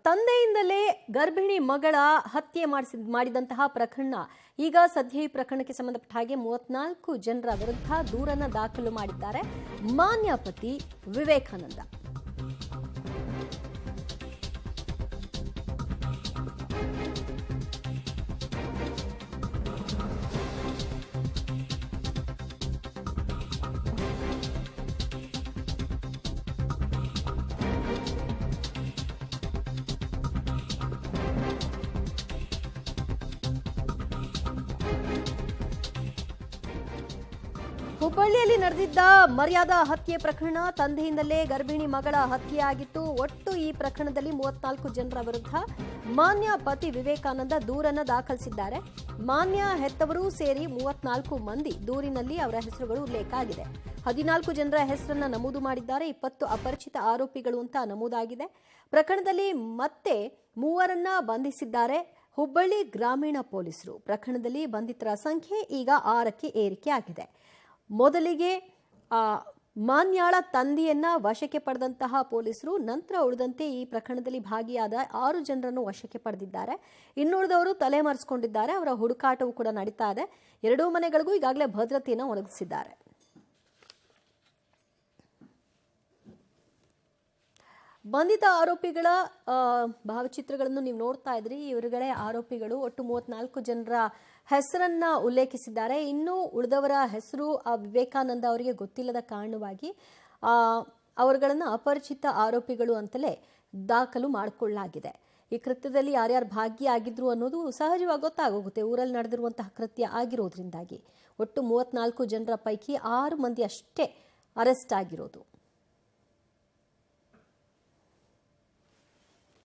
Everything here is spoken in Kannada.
ತಂದೆಯಿಂದಲೇ ಗರ್ಭಿಣಿ ಮಗಳ ಹತ್ಯೆ ಮಾಡಿದಂತಹ ಪ್ರಕರಣ ಈಗ ಸದ್ಯ ಈ ಪ್ರಕರಣಕ್ಕೆ ಸಂಬಂಧಪಟ್ಟ ಹಾಗೆ 34 ಜನರ ವಿರುದ್ಧ ದೂರನ್ನ ದಾಖಲು ಮಾಡಿದ್ದಾರೆ ಮಾನ್ಯ ಪತಿ ವಿವೇಕಾನಂದ. ಹುಬ್ಬಳ್ಳಿಯಲ್ಲಿ ನಡೆದಿದ್ದ ಮರ್ಯಾದಾ ಹತ್ಯೆ ಪ್ರಕರಣ ತಂದೆಯಿಂದಲೇ ಗರ್ಭಿಣಿ ಮಗಳ ಹತ್ಯೆಯಾಗಿತ್ತು. ಒಟ್ಟು ಈ ಪ್ರಕರಣದಲ್ಲಿ 34 ಜನರ ವಿರುದ್ಧ ಮಾನ್ಯ ಪತಿ ವಿವೇಕಾನಂದ ದೂರನ್ನ ದಾಖಲಿಸಿದ್ದಾರೆ. ಮಾನ್ಯ ಹೆತ್ತವರು ಸೇರಿ 34 ಮಂದಿ ದೂರಿನಲ್ಲಿ ಅವರ ಹೆಸರುಗಳು ಉಲ್ಲೇಖ ಆಗಿದೆ. 14 ಜನರ ಹೆಸರನ್ನ ನಮೂದು ಮಾಡಿದ್ದಾರೆ. 20 ಅಪರಿಚಿತ ಆರೋಪಿಗಳು ಅಂತ ನಮೂದಾಗಿದೆ. ಪ್ರಕರಣದಲ್ಲಿ ಮತ್ತೆ 3 ಬಂಧಿಸಿದ್ದಾರೆ ಹುಬ್ಬಳ್ಳಿ ಗ್ರಾಮೀಣ ಪೊಲೀಸರು. ಪ್ರಕರಣದಲ್ಲಿ ಬಂಧಿತರ ಸಂಖ್ಯೆ ಈಗ 6ಕ್ಕೆ ಏರಿಕೆ ಆಗಿದೆ. ಮೊದಲಿಗೆ ಮಾನ್ಯಾಳ ತಂದೆಯನ್ನ ವಶಕ್ಕೆ ಪಡೆದಂತಹ ಪೊಲೀಸರು ನಂತರ ಉಳಿದಂತೆ ಈ ಪ್ರಕರಣದಲ್ಲಿ ಭಾಗಿಯಾದ 6 ಜನರನ್ನು ವಶಕ್ಕೆ ಪಡೆದಿದ್ದಾರೆ. ಇನ್ನುಳಿದವರು ತಲೆಮರೆಸಿಕೊಂಡಿದ್ದಾರೆ. ಅವರ ಹುಡುಕಾಟವೂ ಕೂಡ ನಡೀತಾ ಇದೆ. ಎರಡೂ ಮನೆಗಳಿಗೂ ಈಗಾಗಲೇ ಭದ್ರತೆಯನ್ನು ಒದಗಿಸಿದ್ದಾರೆ. ಬಂಧಿತ ಆರೋಪಿಗಳ ಭಾವಚಿತ್ರಗಳನ್ನು ನೀವು ನೋಡ್ತಾ ಇದ್ರಿ. ಇವರುಗಳೇ ಆರೋಪಿಗಳು. ಒಟ್ಟು 34 ಜನರ ಹೆಸರನ್ನ ಉಲ್ಲೇಖಿಸಿದ್ದಾರೆ. ಇನ್ನು ಉಳಿದವರ ಹೆಸರು ವಿವೇಕಾನಂದ ಅವರಿಗೆ ಗೊತ್ತಿಲ್ಲದ ಕಾರಣವಾಗಿ ಅವರುಗಳನ್ನು ಅಪರಿಚಿತ ಆರೋಪಿಗಳು ಅಂತಲೇ ದಾಖಲು ಮಾಡಿಕೊಳ್ಳಲಾಗಿದೆ. ಈ ಕೃತ್ಯದಲ್ಲಿ ಯಾರ್ಯಾರು ಭಾಗಿಯಾಗಿದ್ರು ಅನ್ನೋದು ಸಹಜವಾಗಿ ಗೊತ್ತಾಗೋಗುತ್ತೆ, ಊರಲ್ಲಿ ನಡೆದಿರುವಂತಹ ಕೃತ್ಯ ಆಗಿರೋದ್ರಿಂದಾಗಿ. ಒಟ್ಟು 34 ಜನರ ಪೈಕಿ 6 ಮಂದಿ ಅಷ್ಟೇ ಅರೆಸ್ಟ್ ಆಗಿರೋದು.